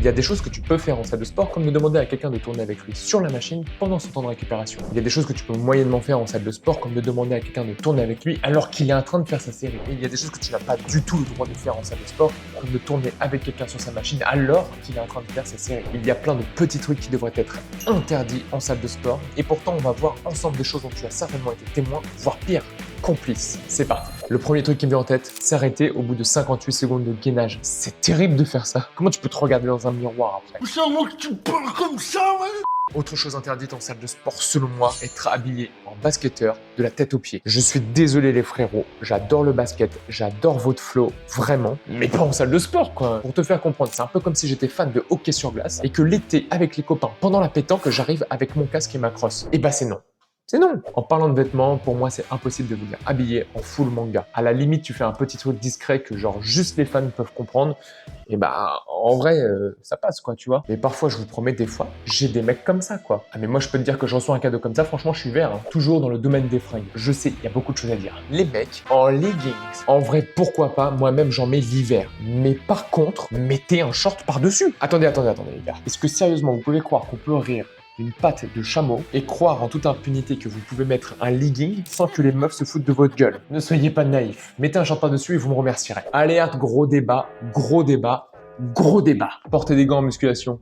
Il y a des choses que tu peux faire en salle de sport, comme de demander à quelqu'un de tourner avec lui sur la machine pendant son temps de récupération. Il y a des choses que tu peux moyennement faire en salle de sport, comme de demander à quelqu'un de tourner avec lui alors qu'il est en train de faire sa série. Et il y a des choses que tu n'as pas du tout le droit de faire en salle de sport, comme de tourner avec quelqu'un sur sa machine alors qu'il est en train de faire sa série. Il y a plein de petits trucs qui devraient être interdits en salle de sport, et pourtant on va voir ensemble des choses dont tu as certainement été témoin, voire pire, complice. C'est parti. Le premier truc qui me vient en tête, s'arrêter au bout de 58 secondes de gainage. C'est terrible de faire ça. Comment tu peux te regarder dans un miroir après? C'est moi que tu parles comme ça, ouais. Autre chose interdite en salle de sport, selon moi, être habillé en basketteur de la tête aux pieds. Je suis désolé les frérots, j'adore le basket, j'adore votre flow, vraiment, mais pas en salle de sport quoi. Pour te faire comprendre, c'est un peu comme si j'étais fan de hockey sur glace et que l'été, avec les copains, pendant la pétanque, j'arrive avec mon casque et ma crosse. Et bah c'est non. C'est non. En parlant de vêtements, pour moi, c'est impossible de venir habillé en full manga. À la limite, tu fais un petit truc discret que genre juste les fans peuvent comprendre. Et bah, en vrai, ça passe quoi, tu vois. Mais parfois, je vous promets, des fois, j'ai des mecs comme ça quoi. Ah mais moi, je peux te dire que je reçois un cadeau comme ça, franchement, je suis vert. Hein. Toujours dans le domaine des fringues. Je sais, il y a beaucoup de choses à dire. Les mecs en leggings. En vrai, pourquoi pas, moi-même, j'en mets l'hiver. Mais par contre, mettez un short par-dessus. Attendez les gars. Est-ce que sérieusement, vous pouvez croire qu'on peut rire une patte de chameau et croire en toute impunité que vous pouvez mettre un legging sans que les meufs se foutent de votre gueule? Ne soyez pas naïfs. Mettez un short par-dessus et vous me remercierez. Alerte, gros débat, gros débat, gros débat. Portez des gants en musculation.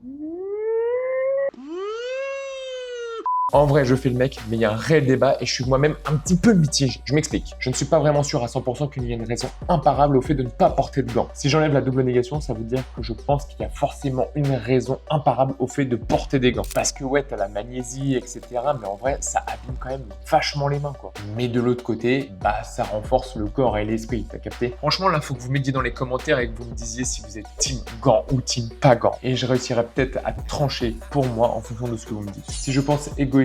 En vrai, je fais le mec, mais il y a un réel débat et je suis moi-même un petit peu mitigé. Je m'explique. Je ne suis pas vraiment sûr à 100% qu'il y ait une raison imparable au fait de ne pas porter de gants. Si j'enlève la double négation, ça veut dire que je pense qu'il y a forcément une raison imparable au fait de porter des gants. Parce que ouais, t'as la magnésie, etc. Mais en vrai, ça abîme quand même vachement les mains, quoi. Mais de l'autre côté, bah, ça renforce le corps et l'esprit, t'as capté? Franchement, là, faut que vous mettiez dans les commentaires et que vous me disiez si vous êtes team gants ou team pas gants. Et je réussirai peut-être à trancher pour moi en fonction de ce que vous me dites. Si je pense égoïstement,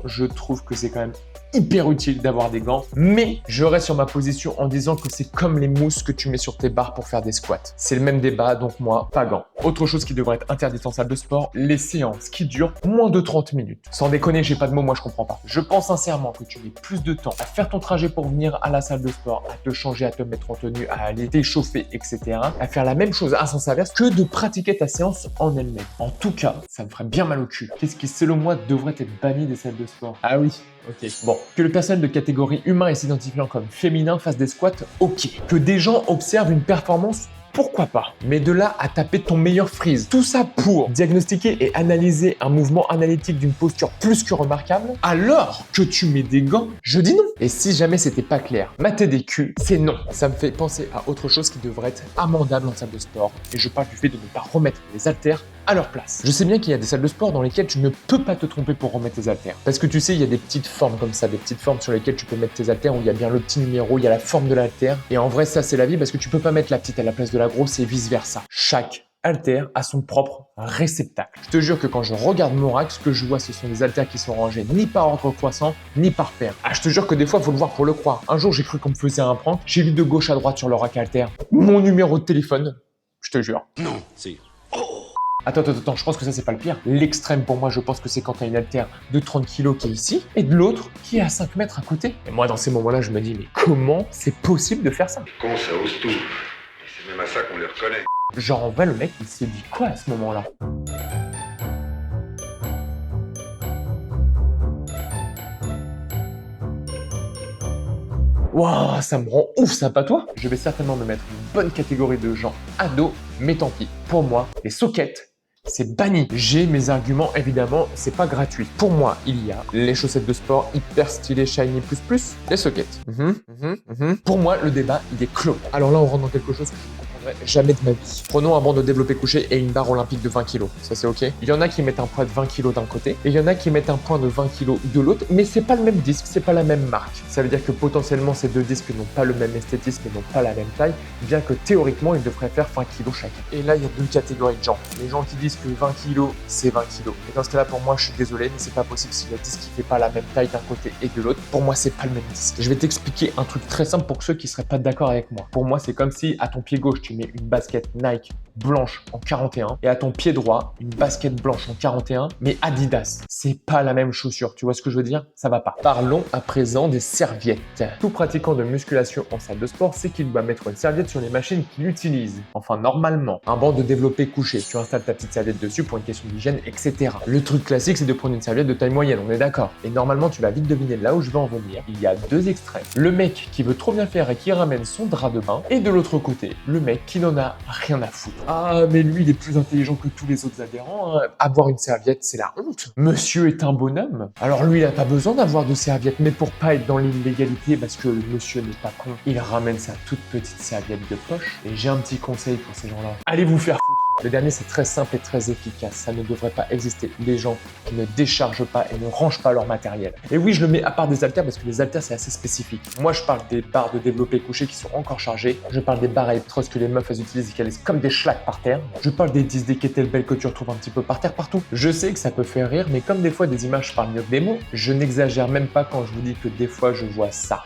je trouve que c'est quand même hyper utile d'avoir des gants, mais je reste sur ma position en disant que c'est comme les mousses que tu mets sur tes barres pour faire des squats. C'est le même débat, donc moi, pas gants. Autre chose qui devrait être interdite en salle de sport, les séances qui durent moins de 30 minutes. Sans déconner, j'ai pas de mots, moi je comprends pas. Je pense sincèrement que tu mets plus de temps à faire ton trajet pour venir à la salle de sport, à te changer, à te mettre en tenue, à aller t'échauffer, etc. À faire la même chose à sens inverse que de pratiquer ta séance en elle-même. En tout cas, ça me ferait bien mal au cul. Qu'est-ce qui, selon moi, devrait être banni des salles de sport? Ah oui. Ok. Bon, que le personnel de catégorie humain et s'identifiant comme féminin fasse des squats, ok. Que des gens observent une performance, pourquoi pas? Mais de là à taper ton meilleur freeze, tout ça pour diagnostiquer et analyser un mouvement analytique d'une posture plus que remarquable, alors que tu mets des gants, je dis non. Et si jamais c'était pas clair, mater des culs, c'est non. Ça me fait penser à autre chose qui devrait être amendable en salle de sport, et je parle du fait de ne pas remettre les haltères à leur place. Je sais bien qu'il y a des salles de sport dans lesquelles tu ne peux pas te tromper pour remettre tes haltères. Parce que tu sais, il y a des petites formes comme ça, des petites formes sur lesquelles tu peux mettre tes haltères où il y a bien le petit numéro, il y a la forme de l'haltère. Et en vrai, ça c'est la vie parce que tu peux pas mettre la petite à la place de la grosse et vice versa. Chaque haltère a son propre réceptacle. Je te jure que quand je regarde mon rack, ce que je vois, ce sont des haltères qui sont rangés ni par ordre croissant, ni par paire. Ah, je te jure que des fois, faut le voir pour le croire. Un jour, j'ai cru qu'on me faisait un prank. J'ai vu de gauche à droite sur le rack haltère mon numéro de téléphone. Je te jure. Non, c'est... Attends, je pense que ça c'est pas le pire. L'extrême pour moi, je pense que c'est quand t'as une haltère de 30 kg qui est ici et de l'autre qui est à 5 mètres à côté. Et moi dans ces moments-là, je me dis mais comment c'est possible de faire ça? Con, ça ose tout. Et c'est même à ça qu'on les reconnaît. Genre en vrai, le mec il s'est dit quoi à ce moment-là? Waouh, ça me rend ouf ça, pas toi? Je vais certainement me mettre une bonne catégorie de gens ados, mais tant pis. Pour moi, les sockets, c'est banni. J'ai mes arguments, évidemment, c'est pas gratuit. Pour moi, il y a les chaussettes de sport hyper stylées, shiny plus, les sockets. Pour moi, le débat, il est clos. Alors là, on rentre dans quelque chose que je ne comprendrai jamais de ma vie. Prenons un banc de développé couché et une barre olympique de 20 kg. Ça, c'est ok. Il y en a qui mettent un poids de 20 kg d'un côté et il y en a qui mettent un poids de 20 kg de l'autre, mais c'est pas le même disque, c'est pas la même marque. Ça veut dire que potentiellement, ces deux disques n'ont pas le même esthétisme et n'ont pas la même taille, bien que théoriquement, ils devraient faire 20 kg chacun. Et là, il y a deux catégories de gens. Les gens qui disent que 20 kg, c'est 20 kg. Et dans ce cas-là, pour moi, je suis désolé, mais c'est pas possible si le disque qui fait pas la même taille d'un côté et de l'autre. Pour moi, c'est pas le même disque. Je vais t'expliquer un truc très simple pour ceux qui seraient pas d'accord avec moi. Pour moi, c'est comme si à ton pied gauche, tu mets une basket Nike blanche en 41 et à ton pied droit, une basket blanche en 41, mais Adidas. C'est pas la même chaussure, tu vois ce que je veux dire? Ça va pas. Parlons à présent des serviettes. Tout pratiquant de musculation en salle de sport sait qu'il doit mettre une serviette sur les machines qu'il utilise. Enfin, normalement. Un banc de développé couché, tu installes ta petite serviette dessus pour une question d'hygiène, etc. Le truc classique, c'est de prendre une serviette de taille moyenne, on est d'accord. Et normalement, tu vas vite deviner là où je vais en venir. Il y a deux extrêmes. Le mec qui veut trop bien faire et qui ramène son drap de bain, et de l'autre côté, le mec qui n'en a rien à foutre. Ah, mais lui, il est plus intelligent que tous les autres adhérents, hein. Avoir une serviette, c'est la honte. Monsieur est un bonhomme. Alors lui, il n'a pas besoin d'avoir de serviette, mais pour pas être dans l'illégalité, parce que le monsieur n'est pas con, il ramène sa toute petite serviette de poche. Et j'ai un petit conseil pour ces gens-là. Allez vous faire foutre. Le dernier, c'est très simple et très efficace. Ça ne devrait pas exister. Les gens qui ne déchargent pas et ne rangent pas leur matériel. Et oui, je le mets à part des haltères parce que les haltères, c'est assez spécifique. Moi, je parle des barres de développé couché qui sont encore chargées. Je parle des barres à électrose que les meufs, elles utilisent et qu'elles laissent comme des schlacs par terre. Je parle des 10 des kettlebells que tu retrouves un petit peu par terre partout. Je sais que ça peut faire rire, mais comme des fois des images parlent mieux que des mots, je n'exagère même pas quand je vous dis que des fois, je vois ça.